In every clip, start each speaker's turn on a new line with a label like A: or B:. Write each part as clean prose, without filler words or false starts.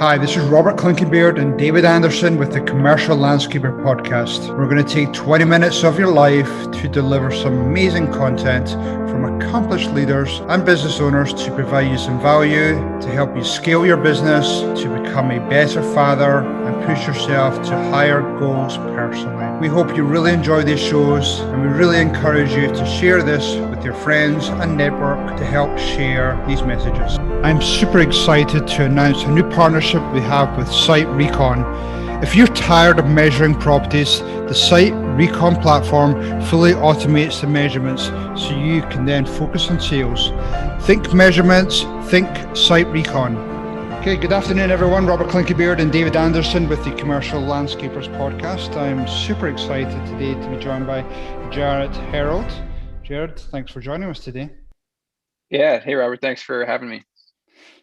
A: Hi, this is Robert Clinkenbeard and David Anderson with the Commercial Landscaper Podcast. We're going to take 20 minutes of your life to deliver some amazing content from accomplished leaders and business owners to provide you some value, to help you scale your business, to become a better father and push yourself to higher goals personally. We hope you really enjoy these shows, and we really encourage you to share this with your friends and network to help share these messages. I'm super excited to announce a new partnership we have with Shyp Recon. If you're tired of measuring properties, the Shyp Recon platform fully automates the measurements so you can then focus on sales. Think measurements, think Shyp Recon. Okay, good afternoon everyone. Robert Clinkenbeard and David Anderson with the Commercial Landscapers Podcast. I'm super excited today to be joined by Jarrett Herold. Jarrett, thanks for joining us today.
B: Yeah, hey Robert, thanks for having me.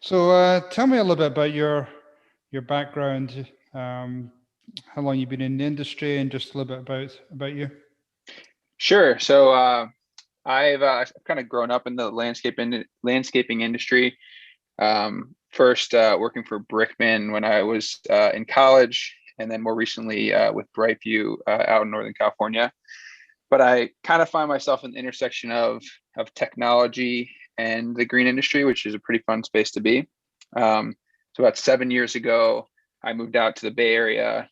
A: So tell me a little bit about your background, how long you've been in the industry, and just a little bit about you.
B: Sure. So I've kind of grown up in the landscaping industry. First working for Brickman when I was in college, and then more recently with Brightview out in Northern California. But I kind of find myself in the intersection of technology and the green industry, which is a pretty fun space to be. So about 7 years ago, I moved out to the Bay Area,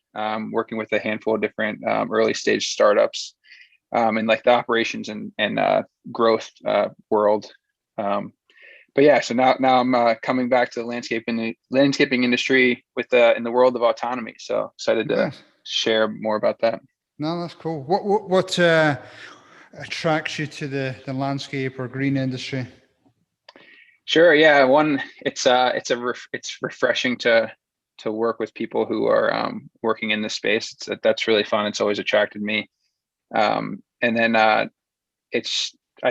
B: working with a handful of different early stage startups in like the operations and growth world. But yeah, so now I'm coming back to the landscaping industry with in the world of autonomy. So excited to share more about that.
A: No, that's cool. What attracts you to the landscape or green industry?
B: Sure. Yeah. It's refreshing to work with people who are working in this space. That's really fun. It's always attracted me. And then I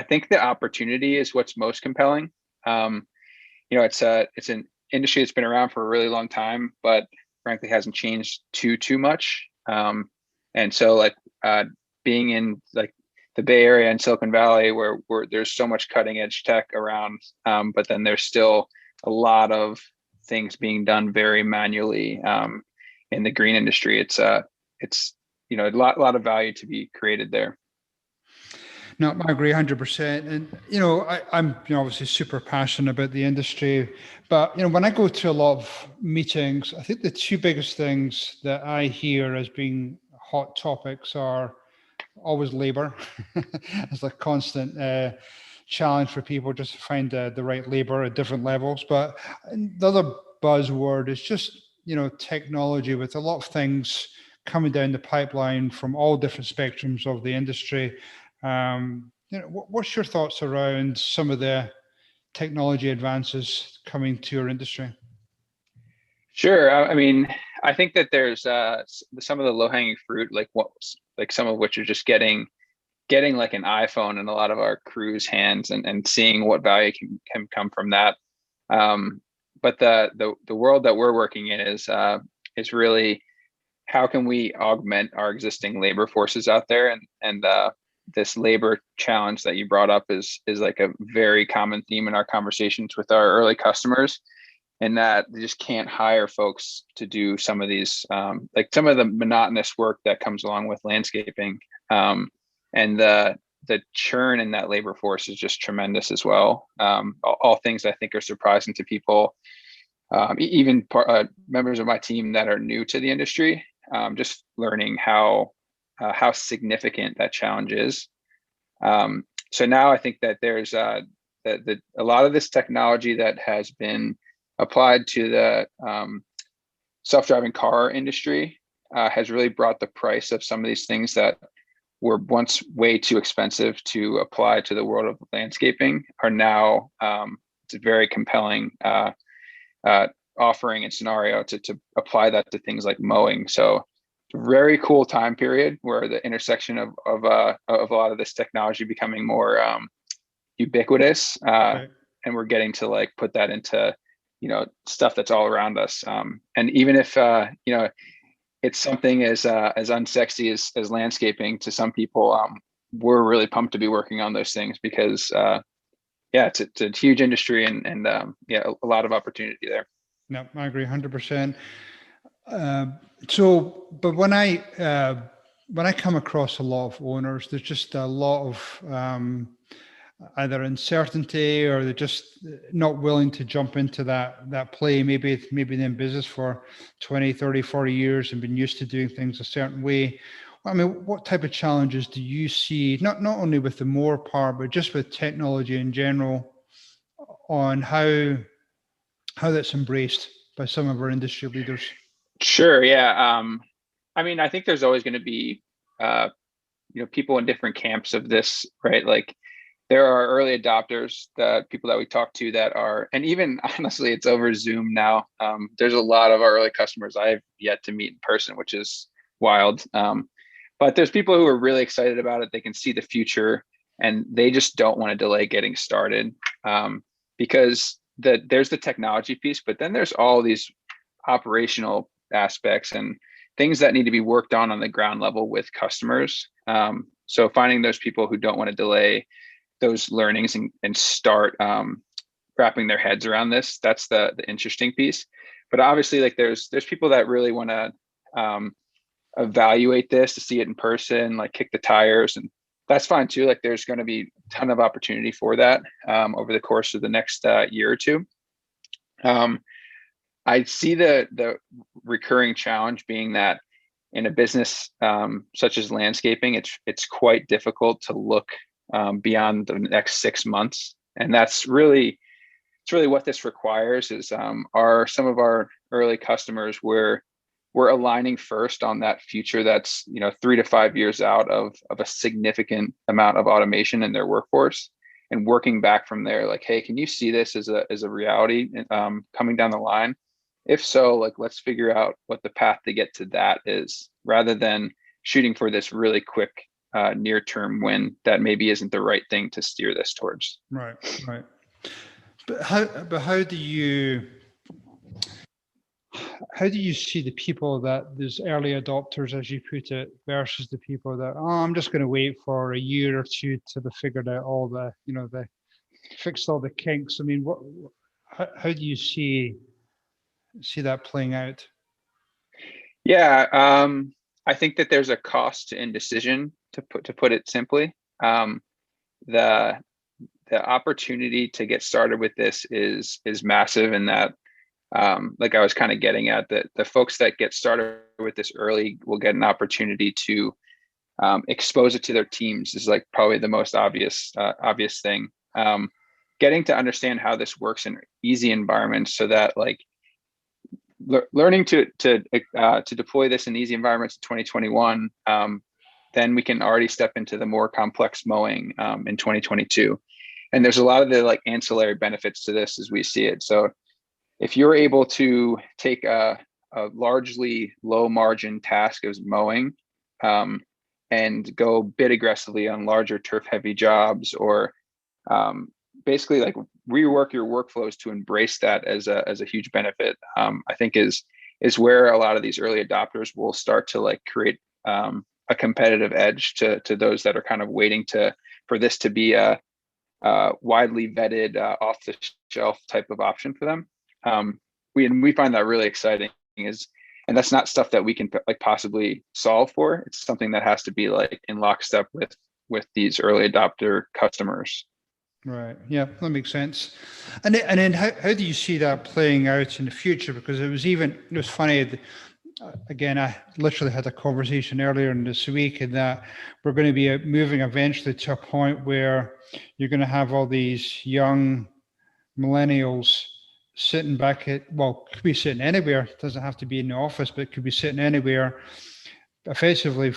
B: think the opportunity is what's most compelling. It's an industry that's been around for a really long time, but frankly hasn't changed too much. And so being in like the Bay Area and Silicon Valley where there's so much cutting edge tech around, but then there's still a lot of things being done very manually in the green industry. It's a lot of value to be created there.
A: No, I agree 100%. And, I'm obviously super passionate about the industry, but, when I go to a lot of meetings, I think the two biggest things that I hear as being hot topics are always labor. It's a constant challenge for people just to find the right labor at different levels. But the other buzzword is just, technology, with a lot of things coming down the pipeline from all different spectrums of the industry. What's your thoughts around some of the technology advances coming to your industry?
B: Sure. I mean, I think that there's some of the low-hanging fruit, like some of which are just getting like an iPhone in a lot of our crews' hands and seeing what value can come from that. But the world that we're working in is really how can we augment our existing labor forces out there, and this labor challenge that you brought up is like a very common theme in our conversations with our early customers, and that they just can't hire folks to do some of these, like some of the monotonous work that comes along with landscaping. And the churn in that labor force is just tremendous as well. All things I think are surprising to people, even members of my team that are new to the industry, just learning how significant that challenge is. So now I think that there's a lot of this technology that has been applied to the self-driving car industry has really brought the price of some of these things that were once way too expensive to apply to the world of landscaping are now it's a very compelling offering and scenario to apply that to things like mowing. So very cool time period where the intersection of a lot of this technology becoming more ubiquitous, right. And we're getting to like put that into stuff that's all around us. And even if it's something as unsexy as landscaping to some people, we're really pumped to be working on those things because it's a huge industry and a lot of opportunity there.
A: No, I agree 100%. But when I come across a lot of owners, there's just a lot of either uncertainty, or they're just not willing to jump into that play. Maybe they're in business for 20, 30, 40 years and been used to doing things a certain way. I mean, what type of challenges do you see, not only with the mower part, but just with technology in general, on how that's embraced by some of our industry leaders?
B: Sure. Yeah. I mean, I think there's always going to be, people in different camps of this, right? Like there are early adopters, that people that we talk to that are, and even honestly, it's over Zoom now. There's a lot of our early customers I've yet to meet in person, which is wild. But there's people who are really excited about it. They can see the future, and they just don't want to delay getting started, because there's the technology piece, but then there's all these operational aspects and things that need to be worked on the ground level with customers. So finding those people who don't want to delay those learnings and start wrapping their heads around this, that's the interesting piece. But obviously, like there's people that really want to evaluate this, to see it in person, like kick the tires, and that's fine too. Like there's going to be a ton of opportunity for that over the course of the next year or two. I see the recurring challenge being that in a business such as landscaping, it's quite difficult to look beyond the next 6 months, and it's really what this requires. Is are some of our early customers where we're aligning first on that future that's 3 to 5 years out of a significant amount of automation in their workforce, and working back from there. Like, hey, can you see this as a reality coming down the line? If so, like, let's figure out what the path to get to that is, rather than shooting for this really quick near-term win that maybe isn't the right thing to steer this towards.
A: Right. But how do you see the people that these early adopters, as you put it, versus the people that, I'm just going to wait for a year or two till they figured out all the fixed all the kinks? I mean, how do you see that playing out?
B: Yeah, I think that there's a cost to indecision, to put it simply. The opportunity to get started with this is massive, in that like I was kind of getting at, that the folks that get started with this early will get an opportunity to expose it to their teams, is like probably the most obvious thing. Getting to understand how this works in easy environments, so that like learning to deploy this in easy environments in 2021, then we can already step into the more complex mowing in 2022. And there's a lot of the like ancillary benefits to this as we see it. So if you're able to take a largely low margin task as mowing, and go bid aggressively on larger turf heavy jobs, or basically like rework your workflows to embrace that as a huge benefit, I think is where a lot of these early adopters will start to like create a competitive edge to those that are kind of waiting for this to be a widely vetted off the shelf type of option for them. We find that really exciting, and that's not stuff that we can like possibly solve for. It's something that has to be like in lockstep with these early adopter customers.
A: Right. Yeah, that makes sense. And then how do you see that playing out in the future? Because it was funny. Again, I literally had a conversation earlier in this week, in that we're going to be moving eventually to a point where you're going to have all these young millennials sitting back could be sitting anywhere. It doesn't have to be in the office, but it could be sitting anywhere, effectively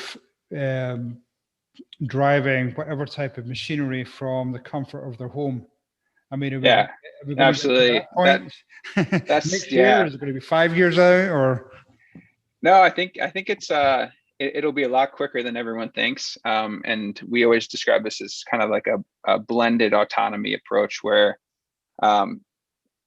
A: driving whatever type of machinery from the comfort of their home. I mean, are we going
B: absolutely.
A: To get to that point?
B: That's
A: next year? Is it going to be 5 years out, or?
B: No, I think it's it'll be a lot quicker than everyone thinks. And we always describe this as kind of like a blended autonomy approach, where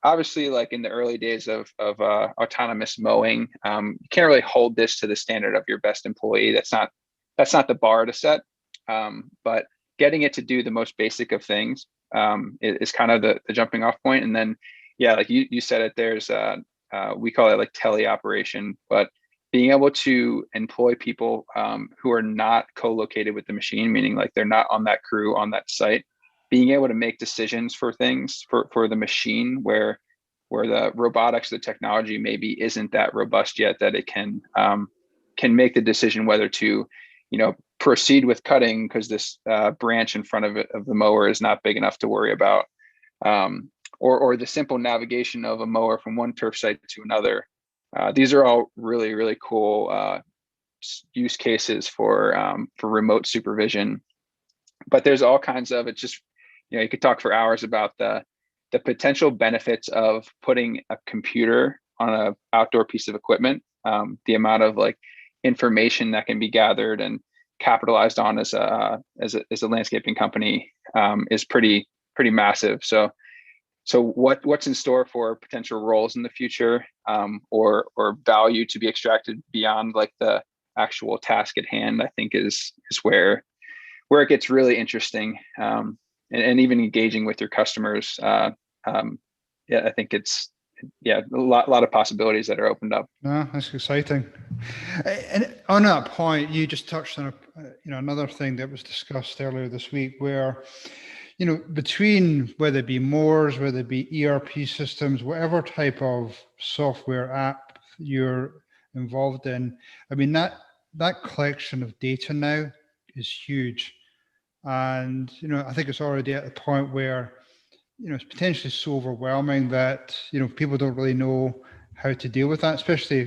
B: obviously, like in the early days of autonomous mowing, you can't really hold this to the standard of your best employee. That's not the bar to set. But getting it to do the most basic of things is kind of the jumping off point. And then, yeah, like you said it, there's we call it like teleoperation, but being able to employ people who are not co-located with the machine, meaning like they're not on that crew on that site, being able to make decisions for things for the machine where the robotics, the technology maybe isn't that robust yet that it can make the decision whether to, proceed with cutting because this branch in front of the mower is not big enough to worry about, or the simple navigation of a mower from one turf site to another. These are all really, really cool use cases for remote supervision. But there's all kinds of, it's just, you could talk for hours about the potential benefits of putting a computer on an outdoor piece of equipment. The amount of like information that can be gathered and capitalized on as a landscaping company is pretty massive. So what's in store for potential roles in the future, or value to be extracted beyond like the actual task at hand, I think is where it gets really interesting, and even engaging with your customers. I think it's a lot of possibilities that are opened up.
A: No, that's exciting. And on that point, you just touched on another thing that was discussed earlier this week, where between whether it be mowers, whether it be ERP systems, whatever type of software app you're involved in, I mean that collection of data now is huge, and I think it's already at the point where it's potentially so overwhelming that people don't really know how to deal with that, especially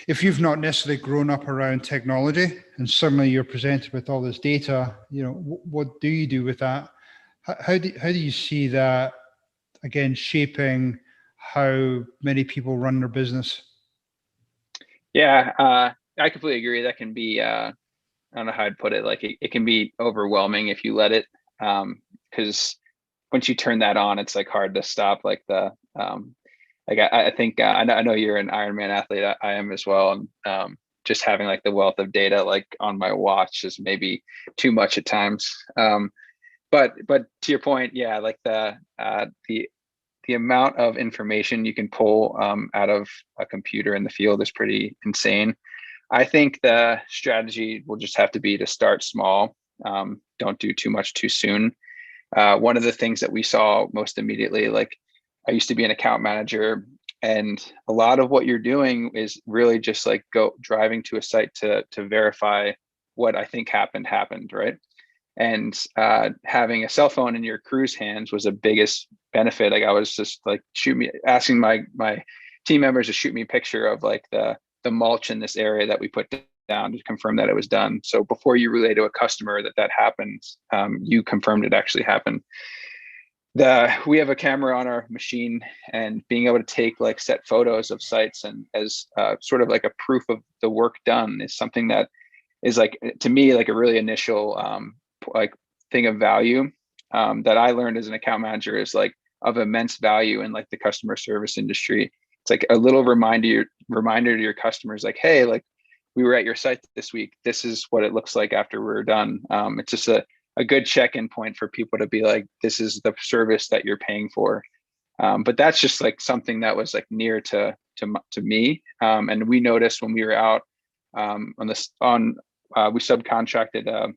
A: if you've not necessarily grown up around technology and suddenly you're presented with all this data. What do you do with that? How do you see that again shaping how many people run their business?
B: I completely agree. That can be I don't know how I'd put it, like it can be overwhelming if you let it, because once you turn that on, it's like hard to stop. Like I think I know you're an Ironman athlete. I am as well. And just having like the wealth of data like on my watch is maybe too much at times. But to your point, like the amount of information you can pull out of a computer in the field is pretty insane. I think the strategy will just have to be to start small. Don't do too much too soon. One of the things that we saw most immediately, like I used to be an account manager, and a lot of what you're doing is really just like driving to a site to verify what I think happened, right? And having a cell phone in your crew's hands was the biggest benefit. Like I was just like asking my team members to shoot me a picture of like the mulch in this area that we put down to confirm that it was done. So before you relay to a customer that happened, you confirmed it actually happened. We have a camera on our machine, and being able to take like set photos of sites and as sort of like a proof of the work done is something that is like, to me, like a really initial like thing of value that I learned as an account manager is like of immense value in like the customer service industry. It's like a little reminder to your customers, like, hey, like we were at your site this week. This is what it looks like after we're done. It's just a good check-in point for people to be like, this is the service that you're paying for. But that's just like something that was like near to me. And we noticed when we were out we subcontracted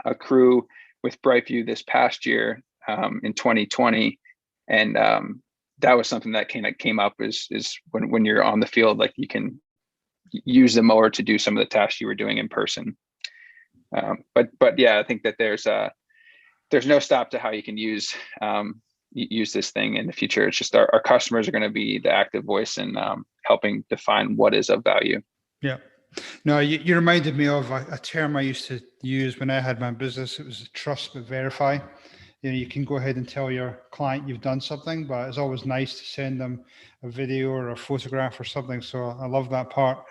B: a crew with Brightview this past year in 2020, and that was something that came up is when you're on the field, like you can use the mower to do some of the tasks you were doing in person. But yeah, I think that there's no stop to how you can use this thing in the future. It's just our customers are going to be the active voice in helping define what is of value.
A: Yeah. No, you reminded me of a term I used to use when I had my business. It was trust but verify. You can go ahead and tell your client you've done something, but it's always nice to send them a video or a photograph or something. So I love that part.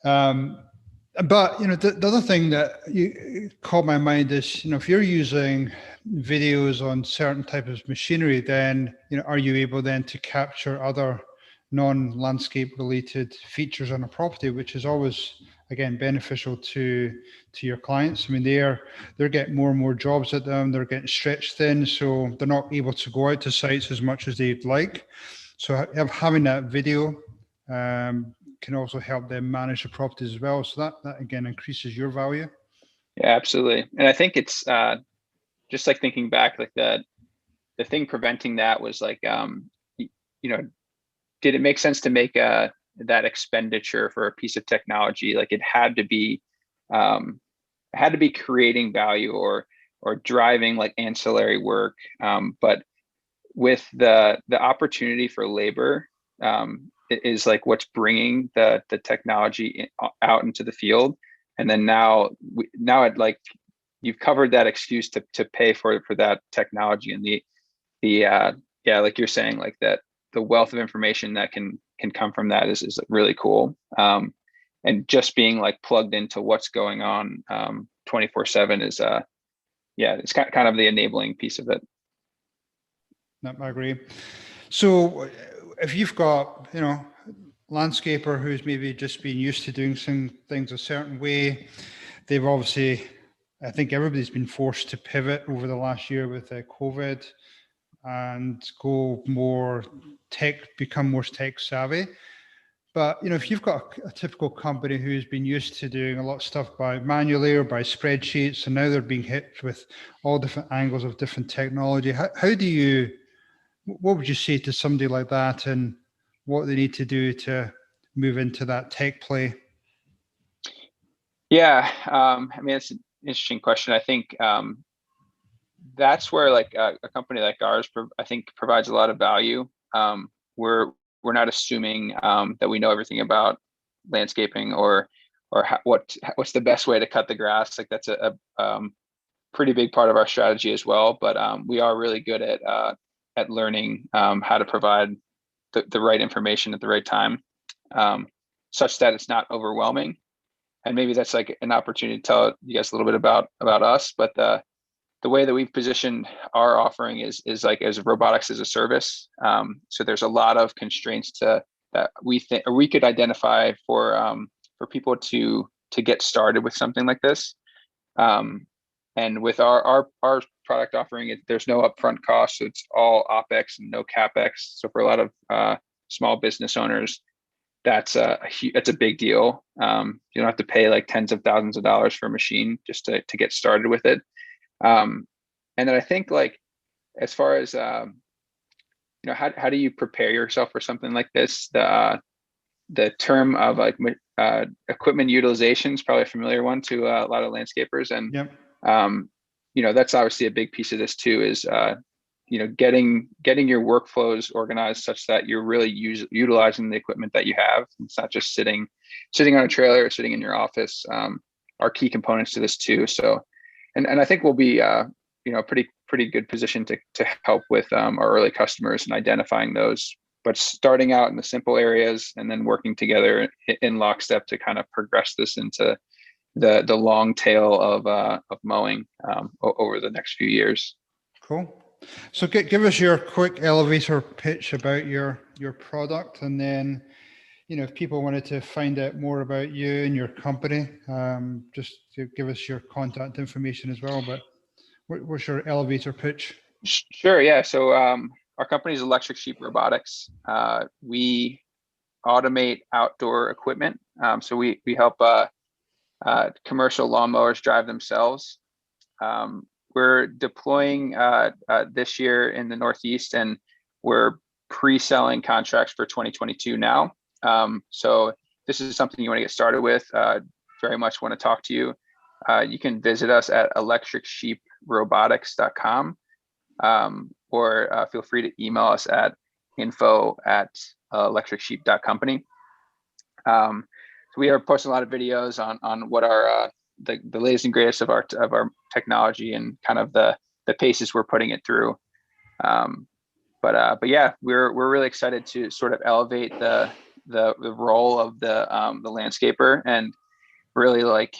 A: But the other thing that you caught my mind is, if you're using videos on certain types of machinery, then are you able then to capture other non-landscape related features on a property, which is always again beneficial to your clients. I mean, they're getting more and more jobs at them. They're getting stretched thin, so they're not able to go out to sites as much as they'd like. So having that video can also help them manage the properties as well. So that again increases your value.
B: Yeah, absolutely. And I think it's just like thinking back, like the thing preventing that was like, did it make sense to make that expenditure for a piece of technology? Like it had to be creating value or driving like ancillary work. But with the opportunity for labor, is like what's bringing the technology out into the field. And then now it like you've covered that excuse to pay for that technology, and yeah, like you're saying, like that the wealth of information that can come from that is really cool. And just being like plugged into what's going on 24/7 is it's kind of the enabling piece of it.
A: No, I agree. So if you've got, landscaper who's maybe just been used to doing some things a certain way, they've obviously, I think everybody's been forced to pivot over the last year with COVID and go more become more tech savvy. But, if you've got a typical company who's been used to doing a lot of stuff by manually or by spreadsheets, and now they're being hit with all different angles of different technology, what would you say to somebody like that and what they need to do to move into that tech play?
B: Yeah, I mean, it's an interesting question. I think that's where like a company like ours, I think, provides a lot of value. We're not assuming that we know everything about landscaping or what's the best way to cut the grass. Like that's a pretty big part of our strategy as well. But we are really good at learning how to provide the right information at the right time, such that it's not overwhelming. And maybe that's like an opportunity to tell you guys a little bit about us. But the way that we've positioned our offering is like as robotics as a service. So there's a lot of constraints that we think, or we could identify for people to get started with something like this. And with our product offering, there's no upfront cost. So it's all OpEx and no CapEx. So for a lot of small business owners, that's a big deal. You don't have to pay like tens of thousands of dollars for a machine just to get started with it. And then I think like as far as how do you prepare yourself for something like this? The term of like equipment utilization is probably a familiar one to a lot of landscapers, and
A: Yep.
B: That's obviously a big piece of this too. Is getting your workflows organized such that you're really utilizing the equipment that you have. It's not just sitting on a trailer or sitting in your office. Are key components to this too. So, and I think we'll be pretty good position to help with our early customers and identifying those, but starting out in the simple areas and then working together in lockstep to kind of progress this into the long tail of mowing over the next few years.
A: Cool. So give us your quick elevator pitch about your product, and then, if people wanted to find out more about you and your company, just to give us your contact information as well. But what's your elevator pitch?
B: Sure. Yeah. So our company is Electric Sheep Robotics. We automate outdoor equipment. So we help commercial lawnmowers drive themselves. We're deploying this year in the Northeast, and we're pre-selling contracts for 2022 now. So this is something you want to get started with. Very much want to talk to you. You can visit us at electricsheeprobotics.com, or feel free to email us at info@electricsheep.company. So we are posting a lot of videos on what our the latest and greatest of our technology and kind of the paces we're putting it through. But yeah, we're really excited to sort of elevate the role of the landscaper and really like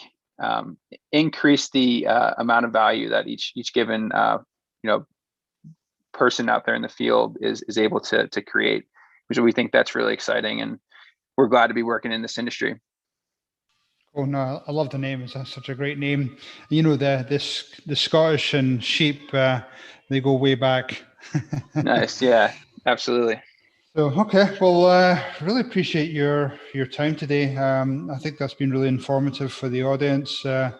B: increase the amount of value that each given person out there in the field is able to create, which we think that's really exciting, and we're glad to be working in this industry.
A: Oh no, I love the name. It's such a great name. The Scottish and sheep, they go way back.
B: Nice, yeah, absolutely.
A: So, okay, well, really appreciate your time today. I think that's been really informative for the audience. I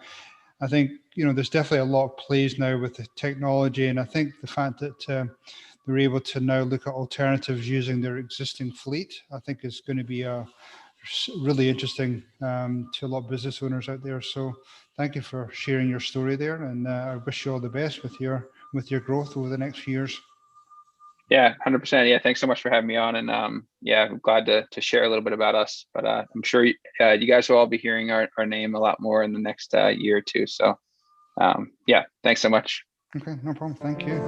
A: think, there's definitely a lot of plays now with the technology, and I think the fact that they're able to now look at alternatives using their existing fleet, I think is going to be really interesting to a lot of business owners out there. So thank you for sharing your story there, and I wish you all the best with your growth over the next few years.
B: Yeah, 100%. Yeah, thanks so much for having me on, and yeah, I'm glad to share a little bit about us. But I'm sure you guys will all be hearing our name a lot more in the next year or two. So yeah, thanks so much.
A: Okay, no problem. Thank you.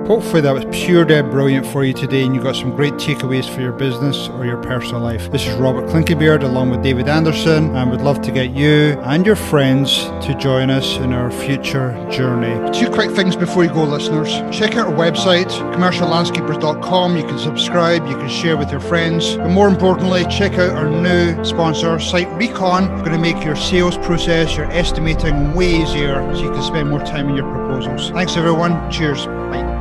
A: Hopefully that was pure dead brilliant for you today, and you got some great takeaways for your business or your personal life. This is Robert Clinkybeard along with David Anderson, and would love to get you and your friends to join us in our future journey. 2 quick things before you go, listeners. Check out our website, commerciallandscapers.com. You can subscribe, you can share with your friends, but more importantly, check out our new sponsor, Site Recon. It's going to make your sales process, your estimating way easier, so you can spend more time in your proposals. Thanks everyone. Cheers. Bye.